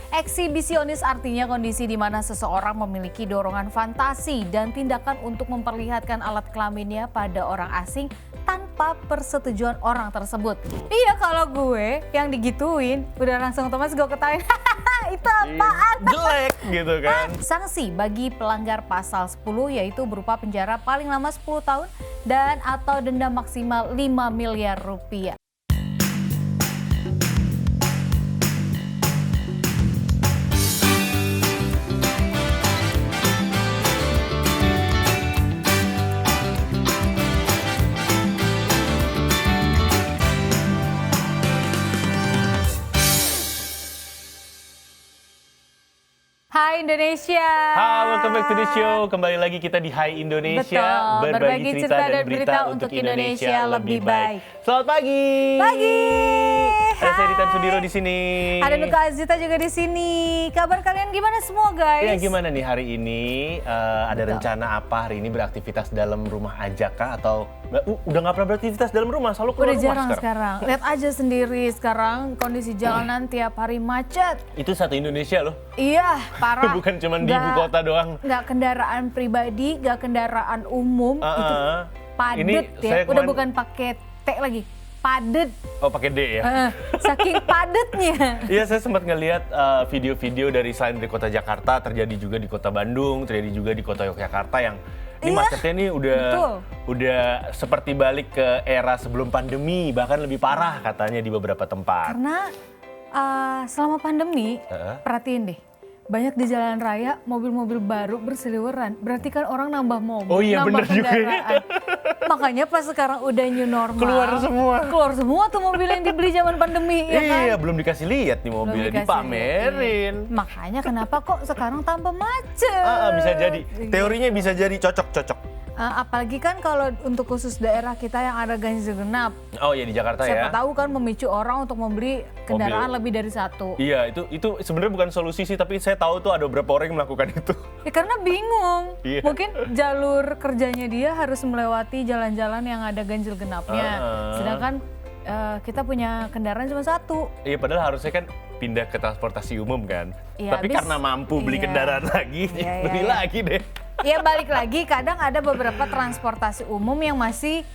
Eksibisionis artinya kondisi di mana seseorang memiliki dorongan fantasi dan tindakan untuk memperlihatkan alat kelaminnya pada orang asing tanpa persetujuan orang tersebut. Iya, kalau gue yang digituin udah langsung otomatis gue ketawain. Itu apaan? Jelek gitu kan. Sanksi bagi pelanggar pasal 10 yaitu berupa penjara paling lama 10 tahun dan atau denda maksimal 5 miliar rupiah. Hai Indonesia. Hai, welcome back to the show. Kembali lagi kita di Hai Indonesia. Betul, berbagi cerita dan berita untuk Indonesia lebih baik. Selamat pagi. Pagi. Ada saya Ritan Sudiro di sini. Ada Nuka Azita juga di sini. Kabar kalian gimana semua, guys? Ya, gimana nih hari ini? Ada rencana apa hari ini, beraktivitas dalam rumah aja kah atau udah nggak pernah beraktivitas dalam rumah, selalu keluar Udah rumah jarang sekarang. Lihat aja sendiri sekarang kondisi jalanan tiap hari macet. Itu satu Indonesia loh. Iya, parah. Bukan cuma di ibu kota doang. Nggak kendaraan pribadi, nggak kendaraan umum, itu padet Ini ya. Udah bukan pakai T lagi, padet. Oh, pakai D ya? Saking padetnya. Iya, saya sempat ngelihat video-video dari selain dari kota Jakarta, terjadi juga di kota Bandung, terjadi juga di kota Yogyakarta yang ini macetnya nih udah seperti balik ke era sebelum pandemi, bahkan lebih parah katanya di beberapa tempat. Karena selama pandemi, perhatiin deh, banyak di jalan raya mobil-mobil baru berseliweran. Berarti kan orang nambah mobil, oh iya, nambah bener kendaraan. Makanya pas sekarang udah new normal, keluar semua tuh mobil yang dibeli zaman pandemi. Ya kan? Iya, belum dikasih lihat nih mobilnya, dipamerin. Makanya kenapa kok sekarang tambah macet? Bisa jadi, teorinya bisa jadi cocok-cocok. Apalagi kan kalau untuk khusus daerah kita yang ada ganjil genap. Oh iya, di Jakarta Siapa ya. tahu kan memicu orang untuk membeli kendaraan lebih dari satu. Iya, itu sebenarnya bukan solusi sih, tapi saya tahu tuh ada beberapa orang yang melakukan itu. Ya karena bingung. Iya. Mungkin jalur kerjanya dia harus melewati jalan-jalan yang ada ganjil genapnya. Sedangkan kita punya kendaraan cuma satu. Iya, padahal harusnya kan pindah ke transportasi umum kan. Iya, tapi karena mampu beli kendaraan lagi, beli lagi deh. Iya, balik lagi, kadang ada beberapa transportasi umum yang masih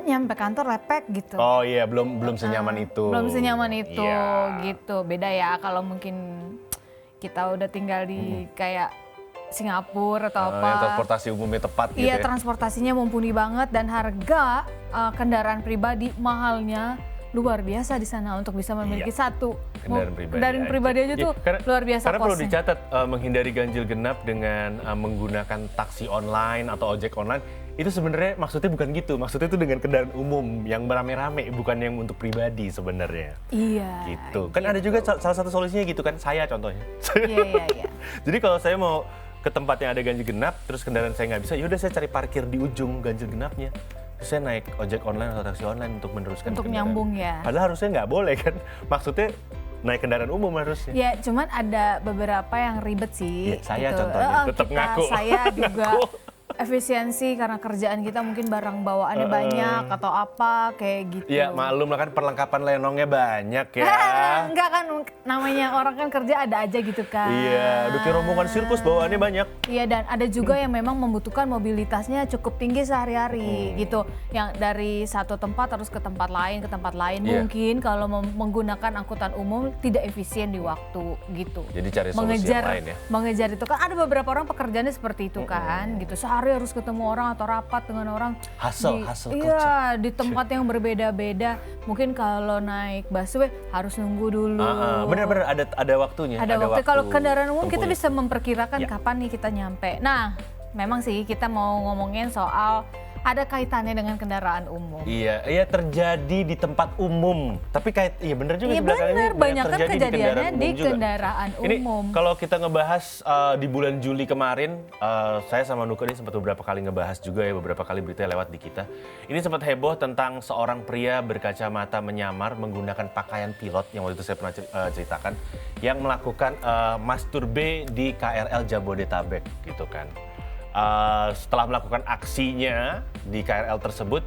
nyampe kantor lepek gitu. Oh iya, belum senyaman itu. Belum senyaman itu gitu. Beda ya kalau mungkin kita udah tinggal di kayak Singapura atau apa. Yang transportasi umumnya tepat gitu ya. Iya, ya. transportasinya mumpuni banget dan harga kendaraan pribadi mahalnya luar biasa di sana untuk bisa memiliki satu kendaraan pribadi aja tuh luar biasa. Karena perlu dicatat, menghindari ganjil genap dengan menggunakan taksi online atau ojek online itu sebenarnya maksudnya bukan gitu. Maksudnya itu dengan kendaraan umum yang beramai-ramai, bukan yang untuk pribadi sebenarnya. Iya. Gitu. Kan ada juga salah satu solusinya gitu kan, saya contohnya. Iya. Jadi kalau saya mau ke tempat yang ada ganjil genap, terus kendaraan saya nggak bisa, yaudah saya cari parkir di ujung ganjil genapnya. Terus saya naik ojek online atau taksi online untuk meneruskan untuk kendaraan. Nyambung ya. Padahal harusnya nggak boleh kan. Maksudnya naik kendaraan umum harusnya. Ya, cuman ada beberapa yang ribet sih. Ya, saya gitu. contohnya tetap ngaku. Saya juga efisiensi karena kerjaan kita mungkin barang bawaannya banyak atau apa kayak gitu. Iya, maklum lah kan perlengkapan lenongnya banyak ya. Enggak kan, namanya orang kan kerja ada aja gitu kan. Iya, udah kayak rombongan sirkus bawaannya banyak. Iya, dan ada juga yang memang membutuhkan mobilitasnya cukup tinggi sehari-hari gitu. Yang dari satu tempat harus ke tempat lain. Mungkin kalau menggunakan angkutan umum tidak efisien di waktu gitu. Jadi cari solusi yang lain ya. Mengejar itu kan ada beberapa orang pekerjaannya seperti itu kan gitu. Sehari harus ketemu orang atau rapat dengan orang. Hustle Iya, di tempat yang berbeda-beda. Mungkin kalau naik busway harus nunggu dulu. Bener-bener ada waktunya. Ada waktu. Kalau kendaraan umum kita bisa memperkirakan kapan nih kita nyampe. Nah, memang sih kita mau ngomongin soal ada kaitannya dengan kendaraan umum. Iya terjadi di tempat umum. Tapi iya bener juga. Iya bener, banyak kan kejadiannya di kendaraan umum. Ini kalau kita ngebahas di bulan Juli kemarin, saya sama Nuka ini sempat beberapa kali ngebahas juga ya, beberapa kali berita lewat di kita. Ini sempat heboh tentang seorang pria berkacamata menyamar menggunakan pakaian pilot yang waktu itu saya pernah ceritakan, yang melakukan masturbe di KRL Jabodetabek gitu kan. Setelah melakukan aksinya di KRL tersebut,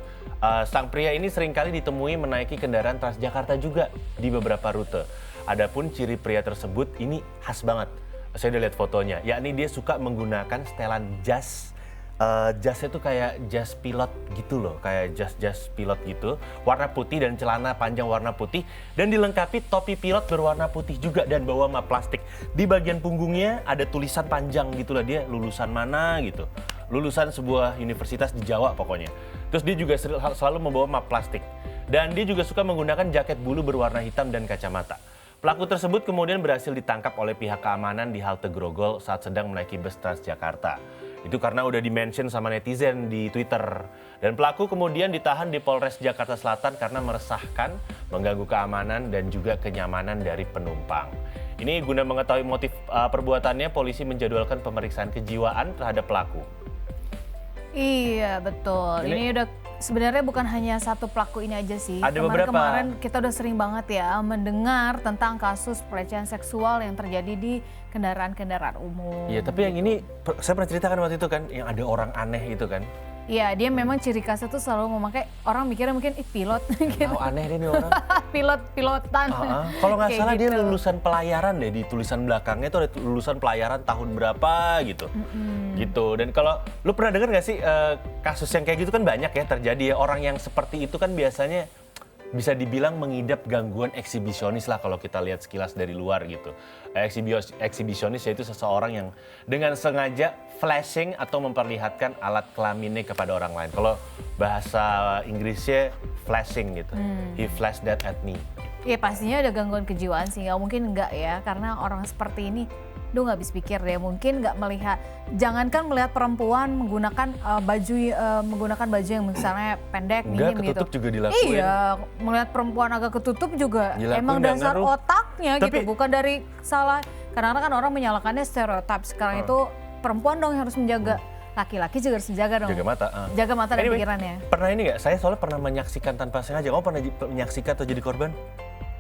sang pria ini seringkali ditemui menaiki kendaraan Transjakarta juga di beberapa rute. Adapun ciri pria tersebut ini khas banget. Saya udah lihat fotonya, yakni dia suka menggunakan setelan jas. Jasnya tuh kayak jas pilot gitu loh, kayak jas pilot gitu, warna putih dan celana panjang warna putih dan dilengkapi topi pilot berwarna putih juga dan bawa map plastik. Di bagian punggungnya ada tulisan panjang gitu lah, dia lulusan mana gitu, lulusan sebuah universitas di Jawa pokoknya. Terus dia juga selalu membawa map plastik dan dia juga suka menggunakan jaket bulu berwarna hitam dan kacamata. Pelaku tersebut kemudian berhasil ditangkap oleh pihak keamanan di halte Grogol saat sedang menaiki bus Transjakarta. Itu karena udah di-mention sama netizen di Twitter. Dan pelaku kemudian ditahan di Polres Jakarta Selatan karena meresahkan, mengganggu keamanan dan juga kenyamanan dari penumpang. Ini guna mengetahui motif perbuatannya, polisi menjadwalkan pemeriksaan kejiwaan terhadap pelaku. Iya betul, ini udah sebenarnya bukan hanya satu pelaku ini aja sih. Ada beberapa. Kemarin kita udah sering banget ya mendengar tentang kasus pelecehan seksual yang terjadi di kendaraan-kendaraan umum. Iya, tapi yang ini saya pernah ceritakan waktu itu kan, yang ada orang aneh itu kan. Iya, dia memang ciri khasnya tuh selalu memakai, orang mikirnya mungkin pilot gitu. Tahu aneh deh nih orang. Pilotan. Kalau nggak salah gitu. dia lulusan pelayaran deh, di tulisan belakangnya itu ada lulusan pelayaran tahun berapa gitu. Gitu. Dan kalau lu pernah dengar nggak sih kasus yang kayak gitu kan banyak ya terjadi ya, orang yang seperti itu kan biasanya bisa dibilang mengidap gangguan eksibisionis lah kalau kita lihat sekilas dari luar gitu. Eksibisionis yaitu seseorang yang dengan sengaja flashing atau memperlihatkan alat kelaminnya kepada orang lain. Kalau bahasa Inggrisnya flashing gitu. He flashed that at me. Iya pastinya ada gangguan kejiwaan sih, nggak mungkin enggak ya, karena orang seperti ini, duh nggak habis pikir deh, mungkin nggak melihat, jangankan melihat perempuan menggunakan baju yang misalnya pendek, minim gitu. Ketutup juga dilakuin. Iya, melihat perempuan agak ketutup juga Dilakuin, emang dasar ngaruh. otaknya gitu, bukan dari salah. Kadang-kadang kan orang menyalahkannya stereotip, sekarang itu perempuan dong yang harus menjaga. Laki-laki juga harus menjaga dong. Jaga mata. Jaga mata dan Anyway, pikirannya. Pernah ini nggak? Saya soalnya pernah menyaksikan tanpa sengaja. Kamu pernah menyaksikan atau jadi korban?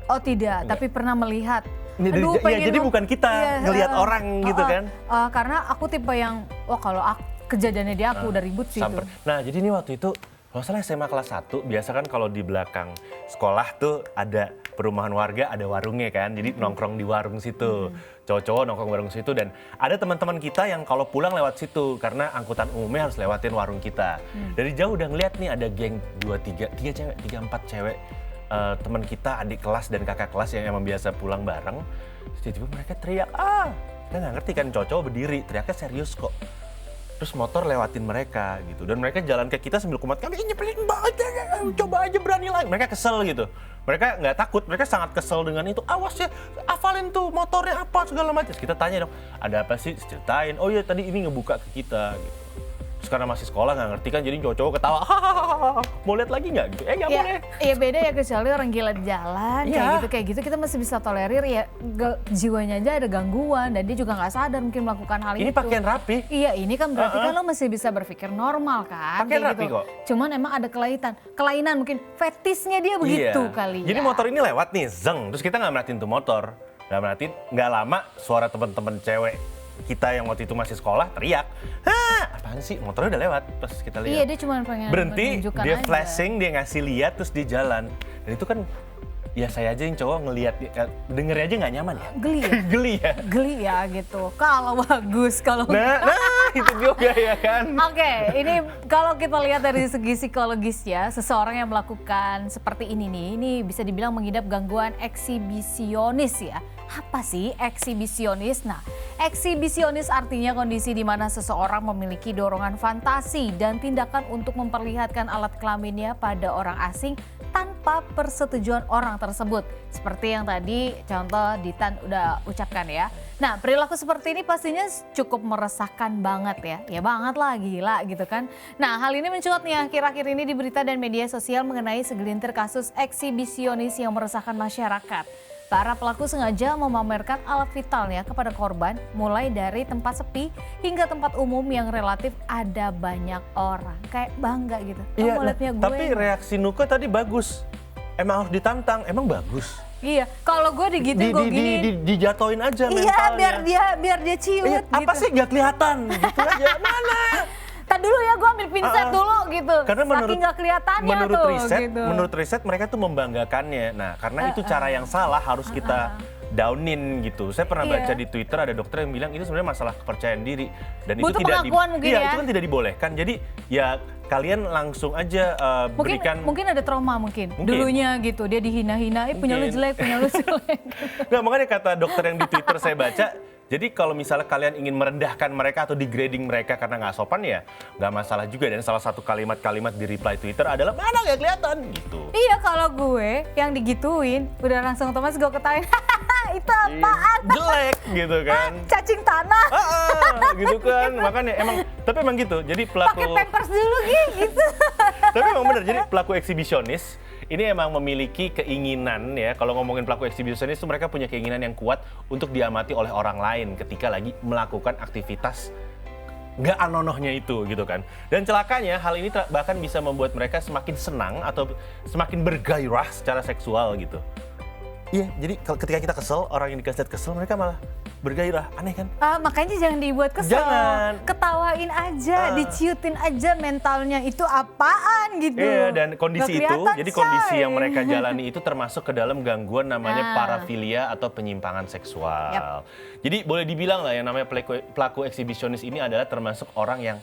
Oh tidak, tapi pernah melihat. Jadi bukan kita ngelihat orang gitu kan? Karena aku tipe yang, kalau kejadiannya dia aku udah ribut sih itu. Nah jadi ini waktu itu, kalau salah SMA kelas 1, biasa kan kalau di belakang sekolah tuh ada perumahan warga, ada warungnya kan, jadi nongkrong di warung situ. Cowok-cowok nongkrong warung situ dan ada teman-teman kita yang kalau pulang lewat situ karena angkutan umumnya harus lewatin warung kita. Dari jauh udah ngeliat nih ada geng 3 cewek, 3-4 cewek. Teman kita, adik kelas dan kakak kelas yang emang biasa pulang bareng. Tiba-tiba mereka teriak, kita nggak ngerti kan, cowok berdiri, teriaknya serius kok. Terus motor lewatin mereka gitu, dan mereka jalan ke kita sambil kumat, kami nyebelin banget, coba aja berani lagi. Mereka kesel gitu, mereka nggak takut, mereka sangat kesel dengan itu. Awas ya, hafalin tuh motornya apa segala macam. Kita tanya dong, ada apa sih? Ceritain, oh iya tadi ini ngebuka ke kita gitu. Terus karena masih sekolah nggak ngerti kan, jadi cowok-cowok ketawa, hahaha, mau lihat lagi nggak gitu? Nggak boleh. Iya beda ya, kecuali orang gila di jalan, kayak gitu kita masih bisa tolerir ya, jiwanya aja ada gangguan dan dia juga nggak sadar mungkin melakukan hal itu. Ini pakaian rapi. Iya, ini kan berarti kan lo masih bisa berpikir normal kan. Pakaian rapi gitu. kok. Cuman emang ada kelainan mungkin fetisnya dia begitu kali ya. Jadi motor ini lewat nih, zeng, terus kita nggak merhatiin tuh motor. Nggak lama suara teman-teman cewek kita yang waktu itu masih sekolah teriak, apaan sih, motornya udah lewat. Pas kita lihat, iya dia cuma pengen berhenti, menunjukkan dia aja. flashing, dia ngasih lihat, terus dia jalan. Dan itu kan, ya saya aja yang cowok ngelihat, dengernya aja nggak nyaman ya. Geli ya? Geli ya gitu. Kalau bagus, kalau nah itu juga ya kan. Oke, ini kalau kita lihat dari segi psikologis ya, seseorang yang melakukan seperti ini nih, ini bisa dibilang mengidap gangguan eksibisionis ya. Apa sih eksibisionis? Nah, eksibisionis artinya kondisi di mana seseorang memiliki dorongan fantasi dan tindakan untuk memperlihatkan alat kelaminnya pada orang asing tanpa persetujuan orang tersebut. Seperti yang tadi contoh Ditan udah ucapkan ya. Nah, perilaku seperti ini pastinya cukup meresahkan banget ya. Ya banget lah, gila gitu kan. Nah, hal ini mencuat nih akhir-akhir ini di berita dan media sosial mengenai segelintir kasus eksibisionis yang meresahkan masyarakat. Para pelaku sengaja memamerkan alat vitalnya kepada korban, mulai dari tempat sepi hingga tempat umum yang relatif ada banyak orang. Kayak bangga gitu. Iya, Mau liatnya gue. tapi reaksi Nuka tadi bagus. Emang harus ditantang, emang bagus. Iya, kalau gue digituin gue gini. Dijatoin aja Iya, mentalnya. biar dia ciut Iya, gitu. apa sih nggak kelihatan gitu aja. Mana? Tadi dulu ya, gue ambil pinset dulu gitu. Karena saking nggak kelihatannya tuh. Menurut riset mereka tuh membanggakannya. Nah, karena itu cara yang salah, harus kita downin gitu. Saya pernah Iya. baca di Twitter ada dokter yang bilang itu sebenarnya masalah kepercayaan diri dan Butuh itu tidak pengakuan mungkin ya. itu kan tidak dibolehkan. Jadi ya kalian langsung aja berikan Mungkin ada trauma mungkin. Mungkin. Dulunya gitu, dia dihina-hina, punya lu Mungkin. jelek, punya lu jelek. Nggak, makanya kata dokter yang di Twitter saya baca, jadi kalau misalnya kalian ingin merendahkan mereka atau degrading mereka karena nggak sopan ya nggak masalah juga. Dan salah satu kalimat-kalimat di reply Twitter adalah mana nggak kelihatan gitu. Iya, kalau gue yang digituin udah langsung otomatis gue ketawain. Itu apaan? Jelek gitu kan. Cacing tanah. Gitu kan. Makanya tapi emang gitu. Jadi pelaku Pakai pampers dulu gitu. Tapi emang bener, jadi pelaku eksibisionis ini emang memiliki keinginan ya, kalau ngomongin pelaku eksibisionis itu mereka punya keinginan yang kuat untuk diamati oleh orang lain ketika lagi melakukan aktivitas nggak anonohnya itu gitu kan. Dan celakanya hal ini bahkan bisa membuat mereka semakin senang atau semakin bergairah secara seksual gitu. Iya, jadi ketika kita kesel, orang yang dikasih lihat kesel, mereka malah bergairah. Aneh kan? Makanya jangan dibuat kesel. Jangan. Ketawain aja, diciutin aja mentalnya itu apaan gitu. Iya, dan kondisi Nggak itu, kelihatan, jadi kondisi coy. yang mereka jalani itu termasuk ke dalam gangguan namanya Nah. parafilia atau penyimpangan seksual. Jadi boleh dibilang lah yang namanya pelaku eksibisionis ini adalah termasuk orang yang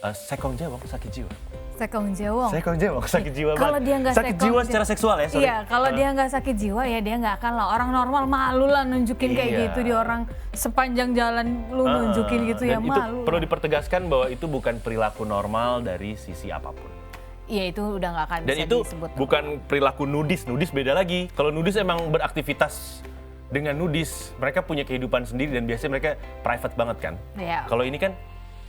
sekong jawong, sakit jiwa. Sekong jawong. Sekong jawong, sakit jiwa Kalau banget. dia nggak sakit jiwa secara seksual ya, sorry. Iya, kalau dia nggak sakit jiwa ya dia nggak akan lah. Orang normal malu lah nunjukin kayak Iya. gitu di orang sepanjang jalan lu nunjukin gitu ya Dan itu malu. perlu dipertegaskan bahwa itu bukan perilaku normal dari sisi apapun. Iya, itu udah nggak akan Dan bisa itu disebut. bukan perilaku nudis beda lagi. Kalau nudis emang beraktivitas dengan nudis, mereka punya kehidupan sendiri dan biasanya mereka private banget kan. Iya. Kalau ini kan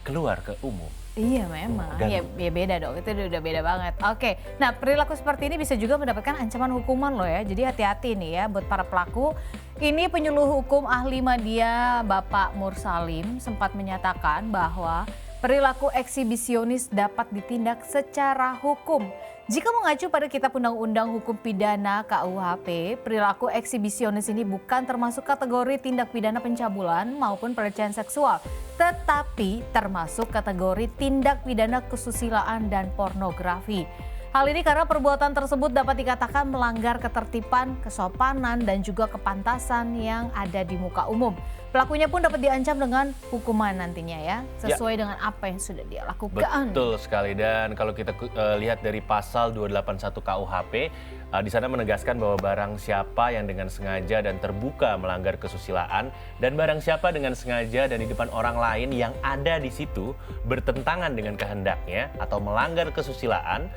keluar ke umum. Iya memang, Ganggu. ya beda dong, itu udah beda banget. Oke, nah perilaku seperti ini bisa juga mendapatkan ancaman hukuman loh ya. Jadi hati-hati nih ya buat para pelaku. Ini penyuluh hukum ahli media Bapak Mursalim sempat menyatakan bahwa perilaku eksibisionis dapat ditindak secara hukum. Jika mengacu pada Kitab Undang-Undang Hukum Pidana KUHP, perilaku eksibisionis ini bukan termasuk kategori tindak pidana pencabulan maupun pelecehan seksual, tetapi termasuk kategori tindak pidana kesusilaan dan pornografi. Hal ini karena perbuatan tersebut dapat dikatakan melanggar ketertiban, kesopanan, dan juga kepantasan yang ada di muka umum. Pelakunya pun dapat diancam dengan hukuman nantinya ya, sesuai dengan apa yang sudah dia lakukan. Betul sekali, dan kalau kita lihat dari pasal 281 KUHP, di sana menegaskan bahwa barang siapa yang dengan sengaja dan terbuka melanggar kesusilaan dan barang siapa dengan sengaja dan di depan orang lain yang ada di situ bertentangan dengan kehendaknya atau melanggar kesusilaan,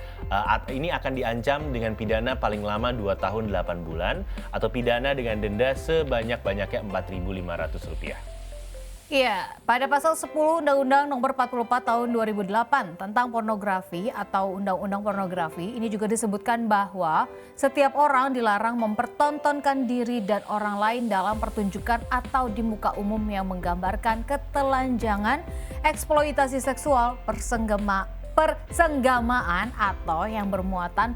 ini akan diancam dengan pidana paling lama 2 tahun 8 bulan atau pidana dengan denda sebanyak-banyaknya Rp4.500. Iya, pada pasal 10 Undang-Undang Nomor 44 Tahun 2008 tentang pornografi atau Undang-Undang Pornografi, ini juga disebutkan bahwa setiap orang dilarang mempertontonkan diri dan orang lain dalam pertunjukan atau di muka umum yang menggambarkan ketelanjangan, eksploitasi seksual, persenggamaan atau yang bermuatan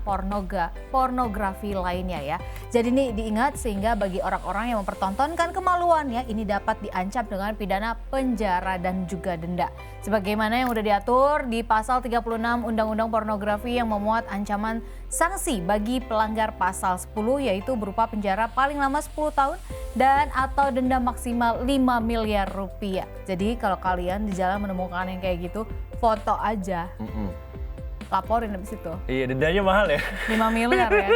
pornografi lainnya ya. Jadi ini diingat sehingga bagi orang-orang yang mempertontonkan kemaluannya ini dapat diancam dengan pidana penjara dan juga denda. Sebagaimana yang sudah diatur di pasal 36 Undang-Undang Pornografi yang memuat ancaman sanksi bagi pelanggar pasal 10 yaitu berupa penjara paling lama 10 tahun dan atau denda maksimal 5 miliar rupiah. Jadi kalau kalian di jalan menemukan yang kayak gitu, foto aja. Laporin habis itu. Iya, dendanya mahal ya. 5 miliar ya.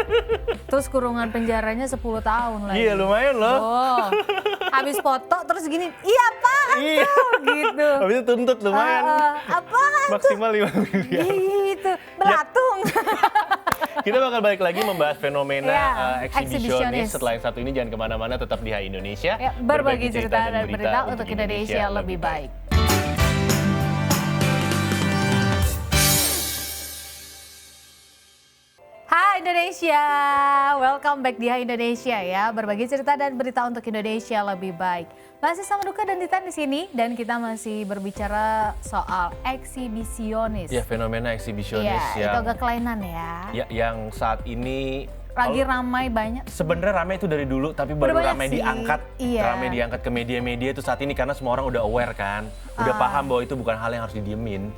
Terus kurungan penjaranya 10 tahun lagi. Iya, lumayan loh. Oh. Habis foto terus gini, iya apaan Iya. tuh? Gitu. Habis itu tuntut lumayan. Apaan tuh? Maksimal 5 miliar. Gitu. Belatung. Kita bakal balik lagi membahas fenomena Ya, eksibisionis. eksibisionis. Setelah yang satu ini jangan kemana-mana, tetap di Hai Indonesia. Ya, berbagi cerita dan berita untuk Indonesia lebih baik. Hai Indonesia, welcome back di Hai Indonesia ya. Berbagi cerita dan berita untuk Indonesia lebih baik. Masih sama Duka dan Titan di sini dan kita masih berbicara soal eksibisionis. Ya, fenomena eksibisionis Iya, itu agak kelainan ya. yang saat ini Lagi ramai banyak. sebenarnya ramai itu dari dulu, tapi baru banyak ramai sih. diangkat, Iya. ramai diangkat ke media-media itu saat ini karena semua orang udah aware kan, udah paham bahwa itu bukan hal yang harus didiemin.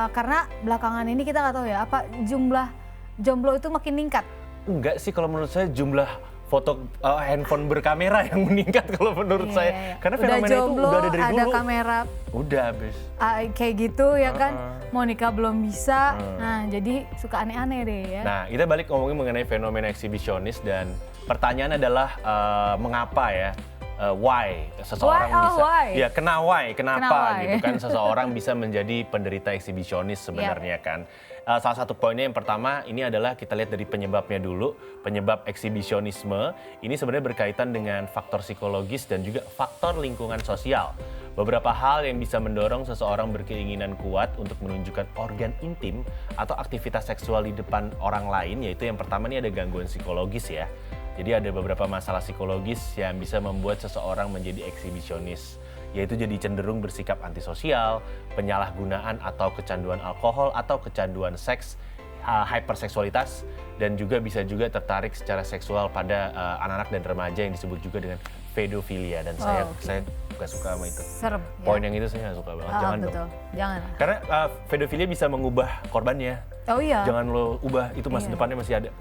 Karena belakangan ini kita nggak tahu ya apa jumlah jomblo itu makin meningkat. Enggak sih, kalau menurut saya jumlah foto handphone berkamera yang meningkat kalau menurut Iya, saya. iya. Karena Udah fenomena itu jomblo, udah ada dari ada dulu. kamera Udah habis. kayak gitu ya kan. Mau nikah belum bisa. Nah, jadi suka aneh-aneh deh ya. Nah, kita balik ngomongin mengenai fenomena eksibisionis dan pertanyaan adalah mengapa ya? Why seseorang Why? Oh, bisa why? ya kenapa Why? gitu kan seseorang bisa menjadi penderita eksibisionis sebenarnya kan. Salah satu poinnya yang pertama ini adalah kita lihat dari penyebabnya dulu. Penyebab eksibisionisme ini sebenarnya berkaitan dengan faktor psikologis dan juga faktor lingkungan sosial. Beberapa hal yang bisa mendorong seseorang berkeinginan kuat untuk menunjukkan organ intim atau aktivitas seksual di depan orang lain, yaitu yang pertama ini ada gangguan psikologis ya. Jadi ada beberapa masalah psikologis yang bisa membuat seseorang menjadi eksibisionis, yaitu jadi cenderung bersikap antisosial, penyalahgunaan atau kecanduan alkohol atau kecanduan seks, hyperseksualitas, dan juga bisa juga tertarik secara seksual pada anak-anak dan remaja yang disebut juga dengan pedofilia. Dan saya nggak suka sama itu. Serem. Poin yang itu saya nggak suka banget. Jangan betul. dong. Jangan. Karena pedofilia bisa mengubah korbannya. Oh iya. Jangan lo ubah, itu masa depannya masih ada.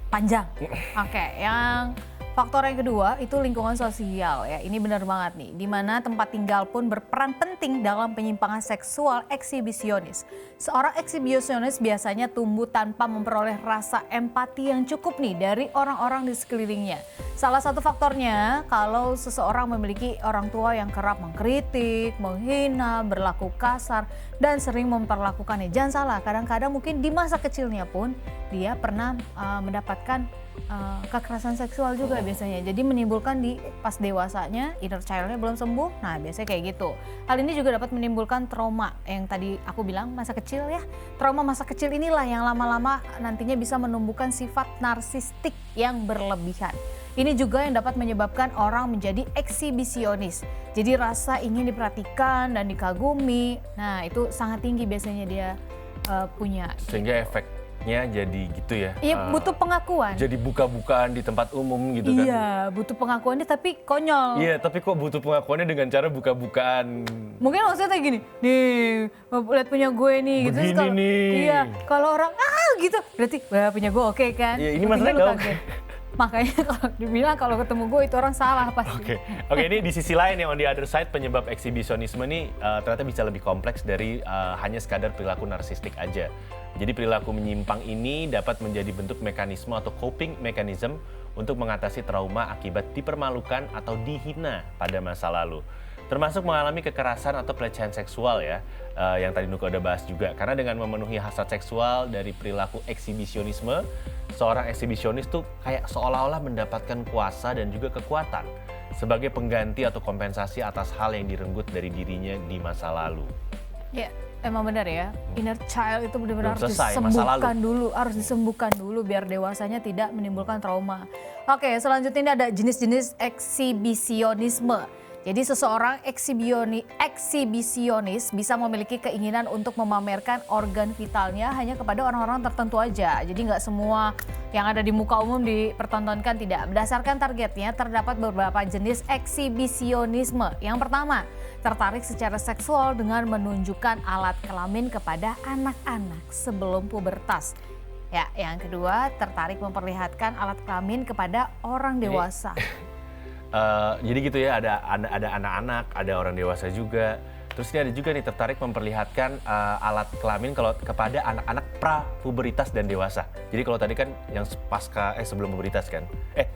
Panjang. Oke, yang faktor yang kedua itu lingkungan sosial ya. Ini benar banget nih, di mana tempat tinggal pun berperan penting dalam penyimpangan seksual eksibisionis. Seorang eksibisionis biasanya tumbuh tanpa memperoleh rasa empati yang cukup nih dari orang-orang di sekelilingnya. Salah satu faktornya kalau seseorang memiliki orang tua yang kerap mengkritik, menghina, berlaku kasar, dan sering memperlakukannya. Jangan salah, kadang-kadang mungkin di masa kecilnya pun dia pernah mendapatkan kekerasan seksual juga biasanya. Jadi menimbulkan di pas dewasanya, inner child-nya belum sembuh, nah biasanya kayak gitu. Hal ini juga dapat menimbulkan trauma yang tadi aku bilang masa kecil ya. Trauma masa kecil inilah yang lama-lama nantinya bisa menumbuhkan sifat narsistik yang berlebihan. Ini juga yang dapat menyebabkan orang menjadi eksibisionis. Jadi rasa ingin diperhatikan dan dikagumi, nah itu sangat tinggi biasanya dia punya. Sehingga efeknya jadi gitu ya. Iya, butuh pengakuan. Jadi buka-bukaan di tempat umum gitu kan. Iya, butuh pengakuannya tapi konyol. Iya, tapi kok butuh pengakuannya dengan cara buka-bukaan. Mungkin maksudnya kayak gini, nih lihat punya gue nih gitu. Begini Terus nih. Iya, kalau orang gitu, berarti wah punya gue oke kan. Iya, ini Pentingnya masalahnya lu nggak kaget. Makanya kalau dibilang kalau ketemu gue itu orang salah pasti. Oke, ini di sisi lain yang on the other side penyebab eksibisionisme ini ternyata bisa lebih kompleks dari hanya sekadar perilaku narsistik aja. Jadi perilaku menyimpang ini dapat menjadi bentuk mekanisme atau coping mechanism untuk mengatasi trauma akibat dipermalukan atau dihina pada masa lalu. Termasuk mengalami kekerasan atau pelecehan seksual ya, yang tadi Nuka udah bahas juga. Karena dengan memenuhi hasrat seksual dari perilaku eksibisionisme, seorang eksibisionis tuh kayak seolah-olah mendapatkan kuasa dan juga kekuatan sebagai pengganti atau kompensasi atas hal yang direnggut dari dirinya di masa lalu. Ya, emang benar ya. Inner child itu benar-benar Belum harus selesai, masa lalu. disembuhkan dulu biar dewasanya tidak menimbulkan trauma. Oke, selanjutnya ini ada jenis-jenis eksibisionisme. Jadi seseorang eksibisionis bisa memiliki keinginan untuk memamerkan organ vitalnya hanya kepada orang-orang tertentu aja. Jadi nggak semua yang ada di muka umum dipertontonkan, tidak. Berdasarkan targetnya terdapat beberapa jenis eksibisionisme. Yang pertama, tertarik secara seksual dengan menunjukkan alat kelamin kepada anak-anak sebelum pubertas. Ya, yang kedua, tertarik memperlihatkan alat kelamin kepada orang dewasa. Jadi gitu ya, ada anak-anak, ada orang dewasa juga. Terus ini ada juga nih tertarik memperlihatkan alat kelamin kalau kepada anak-anak pra-puberitas dan dewasa. Jadi kalau tadi kan yang sebelum puberitas kan.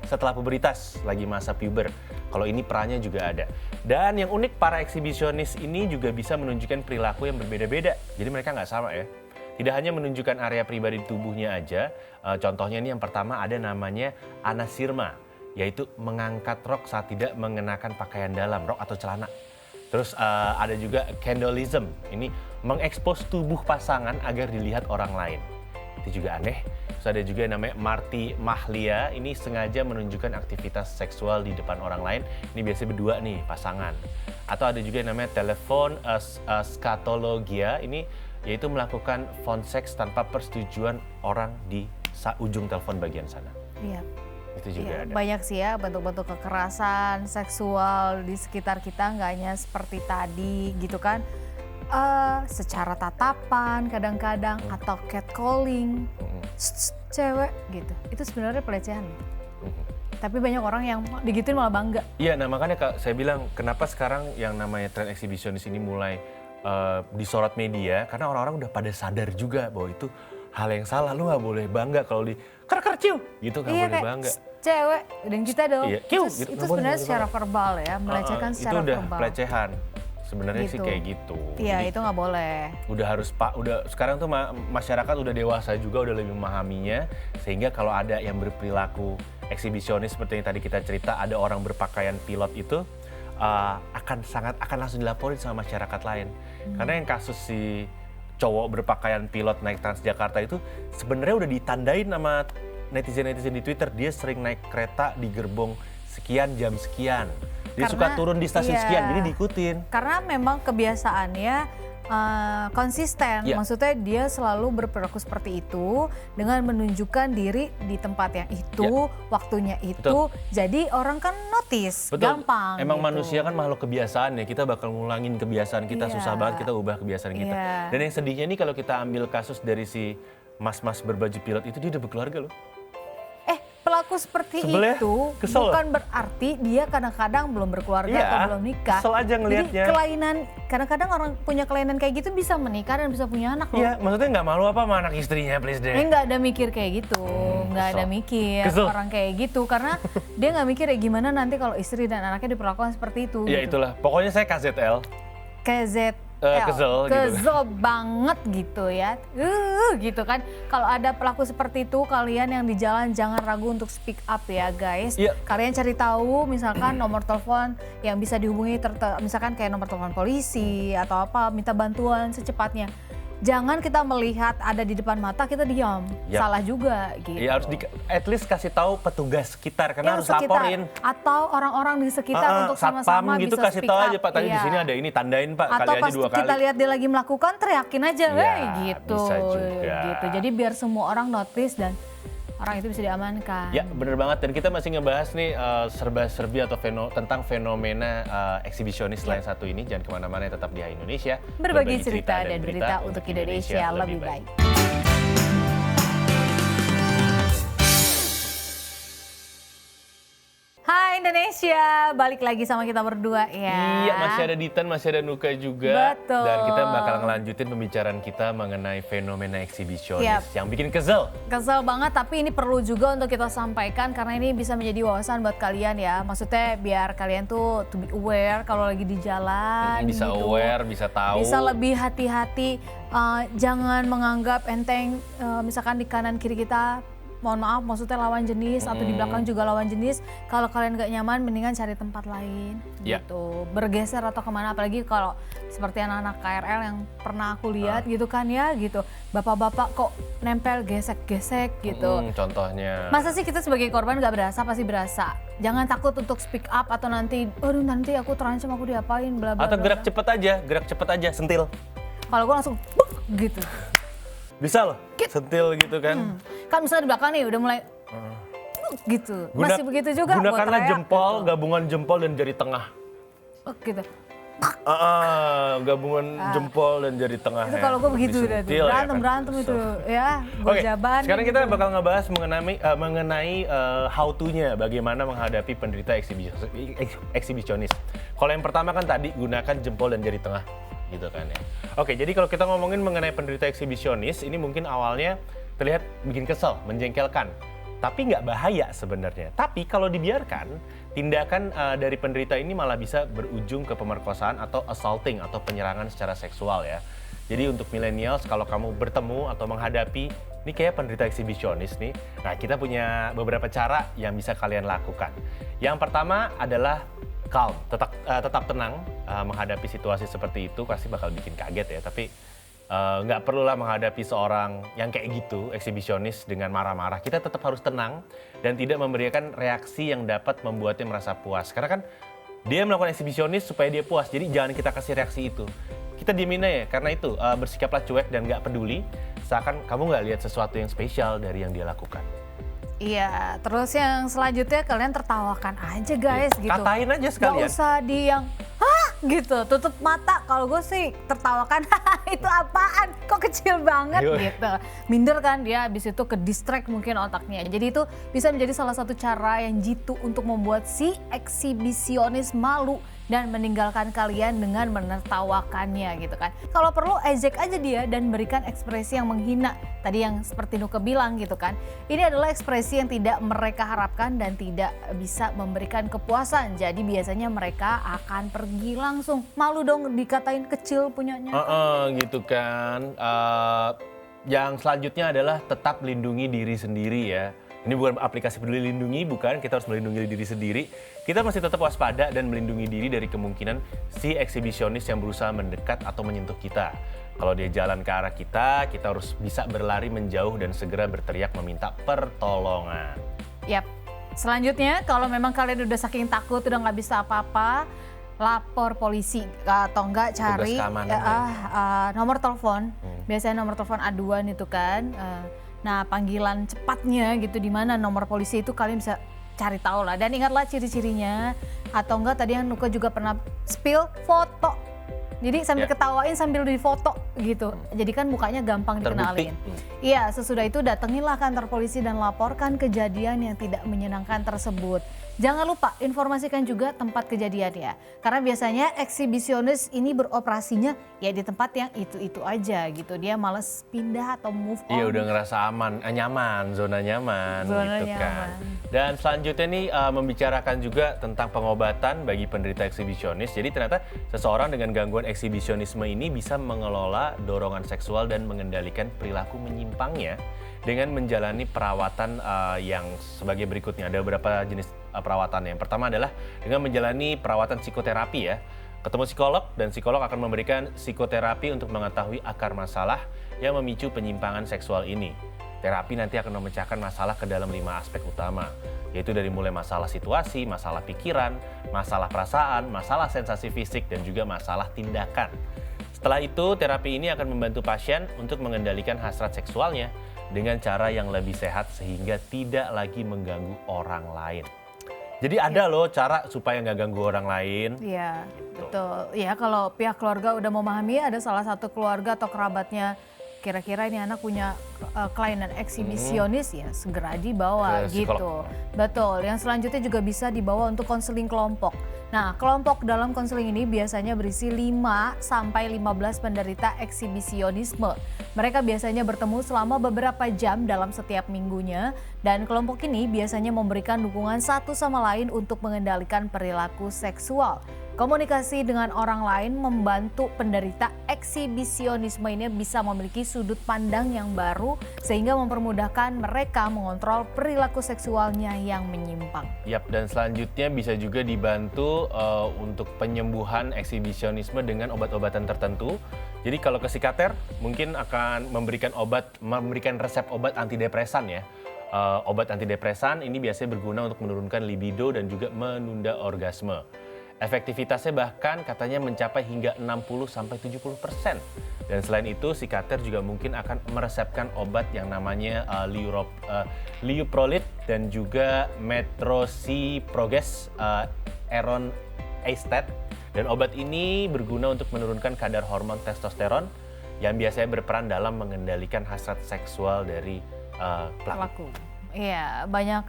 Setelah puberitas lagi masa puber. Kalau ini pranya juga ada. Dan yang unik, para eksibisionis ini juga bisa menunjukkan perilaku yang berbeda-beda. Jadi mereka nggak sama ya. Tidak hanya menunjukkan area pribadi di tubuhnya aja. Contohnya ini yang pertama ada namanya anasirma, yaitu mengangkat rok saat tidak mengenakan pakaian dalam, rok atau celana. Terus ada juga candleism, ini mengekspos tubuh pasangan agar dilihat orang lain. Itu juga aneh. Terus ada juga yang namanya martimahlia, ini sengaja menunjukkan aktivitas seksual di depan orang lain. Ini biasanya berdua nih, pasangan. Atau ada juga yang namanya telepon scatologia, ini yaitu melakukan phone sex tanpa persetujuan orang di ujung telepon bagian sana. Iya. Itu juga ada. Banyak sih ya bentuk-bentuk kekerasan seksual di sekitar kita, nggak hanya seperti tadi gitu kan. Secara tatapan kadang-kadang atau catcalling, cewek gitu. Itu sebenarnya pelecehan. Tapi banyak orang yang digituin malah bangga. Iya, nah makanya Kak, saya bilang kenapa sekarang yang namanya tren eksibisionis ini mulai disorot media, karena orang-orang udah pada sadar juga bahwa itu hal yang salah. Lu nggak boleh bangga kalau di ciu gitu, nggak Iya, boleh kayak bangga. cewek dan kita dong. Iya, kiu, Itu, gitu, itu nggak boleh, sebenarnya nggak secara boleh. verbal ya, melecehkan secara itu udah verbal. pelecehan. Sebenarnya sih Gitu. kayak gitu. Iya, Jadi, itu nggak boleh. udah harus udah sekarang tuh masyarakat udah dewasa juga, udah lebih memahaminya, sehingga kalau ada yang berperilaku eksibisionis seperti yang tadi kita cerita, ada orang berpakaian pilot itu akan langsung dilaporin sama masyarakat lain. Karena yang kasus si cowok berpakaian pilot naik Transjakarta itu sebenarnya udah ditandain sama netizen di Twitter. Dia sering naik kereta di gerbong sekian jam sekian. Dia suka turun di stasiun iya. sekian, jadi diikutin. Karena memang kebiasaannya konsisten, Iya. maksudnya dia selalu berperilaku seperti itu dengan menunjukkan diri di tempat yang itu, waktunya itu, Betul. jadi orang kan notice, Betul. gampang. Emang gitu. manusia kan makhluk kebiasaan ya, kita bakal ngulangin kebiasaan kita, Iya. susah banget kita ubah kebiasaan kita. Iya. Dan yang sedihnya nih kalau kita ambil kasus dari si mas-mas berbaju pilot itu, dia udah berkeluarga loh. Pelaku seperti Sebel ya? itu Kesel. bukan berarti dia kadang-kadang belum berkeluarga Iya, atau belum nikah. kesel aja ngelihatnya. Jadi kelainan, kadang-kadang orang punya kelainan kayak gitu bisa menikah dan bisa punya anak loh. Iya, maksudnya nggak malu apa sama anak istrinya, please deh. Nggak ada mikir kayak gitu, nggak ada kesel. mikir Kesel. orang kayak gitu karena dia nggak mikir ya gimana nanti kalau istri dan anaknya diperlakukan seperti itu. Ya gitu. itulah, pokoknya saya KZL. Kesel gitu. Kesel banget gitu ya, gitu kan. Kalau ada pelaku seperti itu, kalian yang di jalan jangan ragu untuk speak up ya guys. Iya. Kalian cari tahu misalkan nomor telepon yang bisa dihubungi, misalkan kayak nomor telepon polisi atau apa, minta bantuan secepatnya. Jangan kita melihat ada di depan mata kita diam, Yap. salah juga gitu. Ya harus at least kasih tahu petugas sekitar karena Yang harus sekitar, laporin. atau orang-orang di sekitar untuk Satpam sama-sama gitu bisa kasih speak tahu up. aja, Pak, tadi di Iya. sini ada ini, tandain Pak, Atau kali aja pas 2 kali. kita lihat dia lagi melakukan, teriakin aja, Iya, "Wey," gitu. bisa juga. Gitu. Jadi biar semua orang notice dan orang itu bisa diamankan. Ya bener banget, dan kita masih ngebahas nih serba-serbi atau tentang fenomena eksibisionis lain satu ini. Jangan kemana-mana, tetap di Hai Indonesia. Berbagi cerita dan berita untuk Indonesia lebih baik. Hai Indonesia, balik lagi sama kita berdua ya. Iya, masih ada Ditan, masih ada Nuka juga. Betul. Dan kita bakal ngelanjutin pembicaraan kita mengenai fenomena eksibisionis Yap. yang bikin kesel. Kesel banget, tapi ini perlu juga untuk kita sampaikan karena ini bisa menjadi wawasan buat kalian ya. Maksudnya biar kalian tuh to be aware kalau lagi di jalan. Bisa gitu. aware, bisa tahu. Bisa lebih hati-hati, jangan menganggap enteng misalkan di kanan kiri kita, mohon maaf maksudnya lawan jenis atau di belakang juga lawan jenis. Kalau kalian gak nyaman mendingan cari tempat lain Ya. gitu. Bergeser atau kemana, apalagi kalau seperti anak-anak KRL yang pernah aku lihat gitu kan ya gitu. Bapak-bapak kok nempel gesek-gesek gitu. Contohnya. Masa sih kita sebagai korban gak berasa? Pasti berasa. Jangan takut untuk speak up atau nanti, aduh nanti aku terancam, aku diapain, bla bla. Atau bla, gerak bla. cepet aja, sentil. Kalau gue langsung gitu. Bisa loh, sentil gitu kan. Kan misalnya di belakang nih udah mulai gitu. Masih begitu juga buat Gunakanlah teriak jempol, gitu. gabungan jempol dan jari tengah. Gitu. Gabungan jempol dan jari tengah. Itu ya. kalau gue begitu Lebih udah tuh. sentil ya kan. Berantem itu ya. Oke, Gojaban. sekarang kita gitu. bakal ngebahas mengenai how to-nya, bagaimana menghadapi penderita eksibisionis. Kalau yang pertama kan tadi, gunakan jempol dan jari tengah, gitu kan ya. Oke, jadi kalau kita ngomongin mengenai penderita eksibisionis, ini mungkin awalnya terlihat bikin kesel, menjengkelkan. Tapi nggak bahaya sebenarnya. Tapi kalau dibiarkan, tindakan dari penderita ini malah bisa berujung ke pemerkosaan atau assaulting atau penyerangan secara seksual ya. Jadi untuk millennials, kalau kamu bertemu atau menghadapi, ini kayak penderita eksibisionis nih, nah kita punya beberapa cara yang bisa kalian lakukan. Yang pertama adalah calm, tetap tenang menghadapi situasi seperti itu, pasti bakal bikin kaget ya, tapi nggak perlulah menghadapi seorang yang kayak gitu, eksibisionis dengan marah-marah. Kita tetap harus tenang dan tidak memberikan reaksi yang dapat membuatnya merasa puas. Karena kan dia melakukan eksibisionis supaya dia puas, jadi jangan kita kasih reaksi itu. Kita diemin aja, karena itu bersikaplah cuek dan nggak peduli, seakan kamu nggak lihat sesuatu yang spesial dari yang dia lakukan. Iya, terus yang selanjutnya kalian tertawakan aja guys gitu. Katain aja sekalian. Gak usah di yang, hah gitu, tutup mata. Kalau gue sih tertawakan, itu apaan? Kok kecil banget gitu. Minder kan dia, habis itu ke distract mungkin otaknya. Jadi itu bisa menjadi salah satu cara yang jitu untuk membuat si eksibisionis malu dan meninggalkan kalian dengan menertawakannya gitu kan. Kalau perlu ejek aja dia dan berikan ekspresi yang menghina. Tadi yang seperti Nuke bilang gitu kan. Ini adalah ekspresi yang tidak mereka harapkan dan tidak bisa memberikan kepuasan. Jadi biasanya mereka akan pergi langsung. Malu dong dikatain kecil punyanya. Gitu kan. Yang selanjutnya adalah tetap lindungi diri sendiri ya. Ini bukan aplikasi Peduli Lindungi, bukan. Kita harus melindungi diri sendiri. Kita masih tetap waspada dan melindungi diri dari kemungkinan si eksibisionis yang berusaha mendekat atau menyentuh kita. Kalau dia jalan ke arah kita harus bisa berlari menjauh dan segera berteriak meminta pertolongan. Yap. Selanjutnya, kalau memang kalian udah saking takut, udah nggak bisa apa-apa, lapor polisi atau enggak cari nomor telepon. Biasanya nomor telepon aduan itu kan. Nah, panggilan cepatnya gitu di mana nomor polisi itu kalian bisa cari tahu lah. Dan ingatlah ciri-cirinya. Atau enggak tadi yang Nuka juga pernah spill foto. Jadi sambil ketawain sambil difoto gitu. Jadi kan mukanya gampang dikenalin. Iya, sesudah itu datangilah kantor polisi dan laporkan kejadian yang tidak menyenangkan tersebut. Jangan lupa informasikan juga tempat kejadian ya. Karena biasanya eksibisionis ini beroperasinya ya di tempat yang itu-itu aja gitu. Dia males pindah atau move on. Iya, udah ngerasa aman, nyaman, zona nyaman gitu nyaman. kan. Dan selanjutnya nih membicarakan juga tentang pengobatan bagi penderita eksibisionis. Jadi ternyata seseorang dengan gangguan eksibisionisme ini bisa mengelola dorongan seksual dan mengendalikan perilaku menyimpangnya dengan menjalani perawatan yang sebagai berikutnya. Ada beberapa jenis perawatan. Yang pertama adalah dengan menjalani perawatan psikoterapi ya. Ketemu psikolog dan psikolog akan memberikan psikoterapi untuk mengetahui akar masalah yang memicu penyimpangan seksual ini. Terapi nanti akan memecahkan masalah ke dalam 5 aspek utama, yaitu dari mulai masalah situasi, masalah pikiran, masalah perasaan, masalah sensasi fisik, dan juga masalah tindakan. Setelah itu, terapi ini akan membantu pasien untuk mengendalikan hasrat seksualnya dengan cara yang lebih sehat sehingga tidak lagi mengganggu orang lain. Jadi ada loh cara supaya nggak ganggu orang lain. Iya, betul. Ya kalau pihak keluarga udah memahami ada salah satu keluarga atau kerabatnya kira-kira ini anak punya kelainan eksibisionis ya segera dibawa gitu. Betul. Yang selanjutnya juga bisa dibawa untuk konseling kelompok. Nah, kelompok dalam konseling ini biasanya berisi 5 sampai 15 penderita eksibisionisme. Mereka biasanya bertemu selama beberapa jam dalam setiap minggunya dan kelompok ini biasanya memberikan dukungan satu sama lain untuk mengendalikan perilaku seksual. Komunikasi dengan orang lain membantu penderita eksibisionisme ini bisa memiliki sudut pandang yang baru sehingga mempermudahkan mereka mengontrol perilaku seksualnya yang menyimpang. Yap, dan selanjutnya bisa juga dibantu untuk penyembuhan eksibisionisme dengan obat-obatan tertentu. Jadi kalau ke psikiater mungkin akan memberikan resep obat antidepresan ya. Obat antidepresan ini biasanya berguna untuk menurunkan libido dan juga menunda orgasme. Efektivitasnya bahkan katanya mencapai hingga 60-70%. Dan selain itu, psikiater juga mungkin akan meresepkan obat yang namanya liuprolid dan juga metrosiproges eron Aestat. Dan obat ini berguna untuk menurunkan kadar hormon testosteron yang biasanya berperan dalam mengendalikan hasrat seksual dari pelaku. Iya, banyak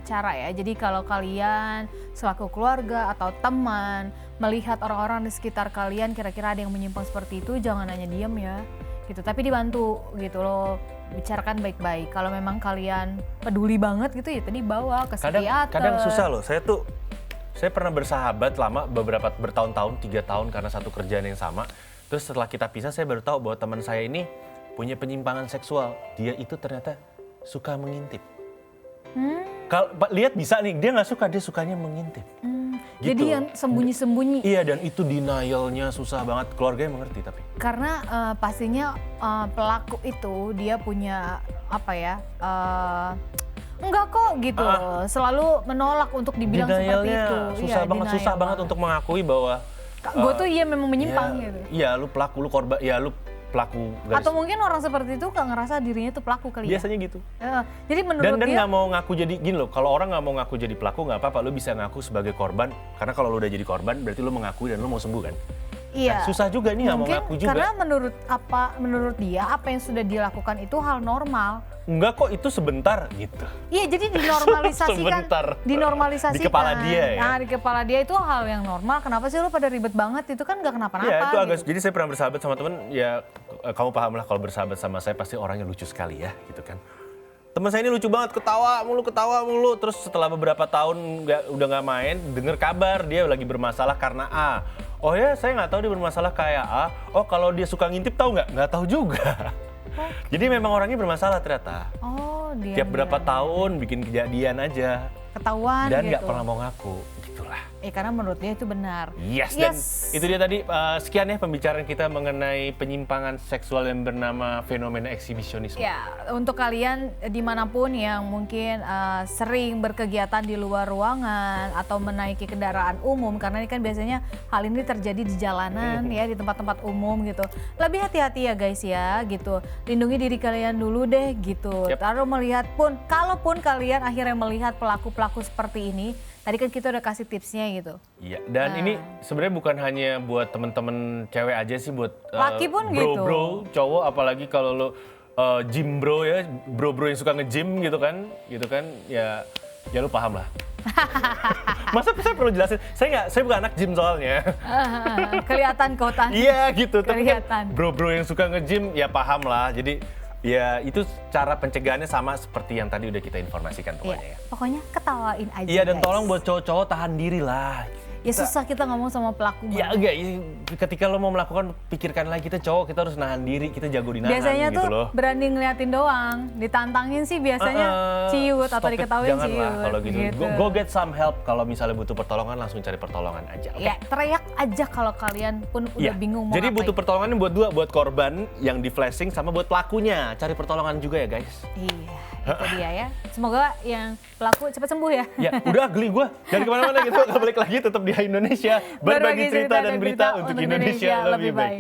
cara ya. Jadi kalau kalian selaku keluarga atau teman melihat orang-orang di sekitar kalian kira-kira ada yang menyimpang seperti itu, jangan hanya diam ya. Gitu, tapi dibantu gitu loh. Bicarakan baik-baik. Kalau memang kalian peduli banget gitu ya tadi bawa ke psikiater. Kadang susah loh. Saya pernah bersahabat lama bertahun-tahun, 3 tahun karena satu kerjaan yang sama. Terus setelah kita pisah saya baru tahu bahwa teman saya ini punya penyimpangan seksual. Dia itu ternyata suka mengintip. Kalau lihat bisa nih, dia nggak suka, dia sukanya mengintip. Gitu. Jadi yang sembunyi-sembunyi. Iya, dan itu denialnya susah banget. Keluarganya mengerti tapi. Karena pastinya pelaku itu dia punya apa ya? Enggak kok gitu. Selalu menolak untuk dibilang seperti itu. Susah banget untuk mengakui bahwa gue tuh iya memang menyimpang gitu. Iya, lu pelaku, lu korban, ya lu pelaku garis. Atau mungkin orang seperti itu nggak ngerasa dirinya tuh pelaku kali ya? Biasanya gitu. Jadi menurut Dan dia, nggak mau ngaku jadi gini loh. Kalau orang nggak mau ngaku jadi pelaku nggak apa-apa. Lu bisa ngaku sebagai korban. Karena kalau lu udah jadi korban berarti lu mengakui dan lu mau sembuh kan. iya. Nah, susah juga nih nggak mau ngaku juga. Karena menurut dia apa yang sudah dilakukan itu hal normal. Enggak kok, itu sebentar gitu. Iya, jadi dinormalisasikan. Sebentar. Dinormalisasikan. Di kepala dia ya. Nah, di kepala dia itu hal yang normal. Kenapa sih lu pada ribet banget? Itu kan nggak kenapa-napa. Iya, itu agak. Gitu. Jadi saya pernah bersahabat sama temen. Ya, kamu paham lah kalau bersahabat sama saya pasti orangnya lucu sekali ya, gitu kan. Teman saya ini lucu banget, ketawa mulu. Terus setelah beberapa tahun udah nggak main, denger kabar dia lagi bermasalah karena A. Oh ya, saya nggak tahu dia bermasalah kayak A. Oh, kalau dia suka ngintip tahu nggak? Nggak tahu juga. Jadi memang orangnya bermasalah ternyata. Oh, dia. Tiap berapa tahun bikin kejadian aja. Ketahuan Dan gitu. nggak pernah mau ngaku, gitulah. Karena menurut dia itu benar. Yes, dan itu dia tadi sekian ya pembicaraan kita mengenai penyimpangan seksual yang bernama fenomena eksibisionisme. Ya, untuk kalian dimanapun yang mungkin sering berkegiatan di luar ruangan atau menaiki kendaraan umum, karena ini kan biasanya hal ini terjadi di jalanan ya, di tempat-tempat umum gitu. Lebih hati-hati ya guys ya gitu. Lindungi diri kalian dulu deh gitu. Lalu melihat pun, kalaupun kalian akhirnya melihat pelaku-pelaku seperti ini, tadi kan kita udah kasih tipsnya gitu. Iya, dan ini sebenarnya bukan hanya buat temen-temen cewek aja sih, buat laki pun gitu. Bro, cowok, apalagi kalau lo gym bro ya, bro yang suka nge-gym gitu kan, ya lo paham lah. Masa saya perlu jelasin? Saya bukan anak gym soalnya. Kelihatan kotan. Iya gitu, tapi kan Kelihatan. bro yang suka nge-gym ya paham lah. Jadi ya itu cara pencegahannya sama seperti yang tadi udah kita informasikan pokoknya ya. Pokoknya ketawain aja. Iya, dan guys. tolong buat cowok-cowok tahan diri lah. Ya susah kita ngomong sama pelaku. Ya enggak, ketika lo mau melakukan, pikirkan lagi, kita cowok, kita harus nahan diri, kita jago di nahan biasanya gitu tuh loh. berani ngeliatin doang, ditantangin sih biasanya ciut atau diketawain ciut. Janganlah kalau gitu. Go get some help, kalau misalnya butuh pertolongan langsung cari pertolongan aja. Ya, teriak aja kalau kalian pun udah bingung mau Jadi ngapain. butuh pertolongan buat dua, buat korban yang di flashing sama buat pelakunya. Cari pertolongan juga ya guys. Iya, itu dia ya. Semoga yang pelaku cepat sembuh ya. Ya, udah geli gue. Jangan kemana-mana gitu, balik lagi tetap di Indonesia. Berbagi cerita dan berita untuk Indonesia lebih baik.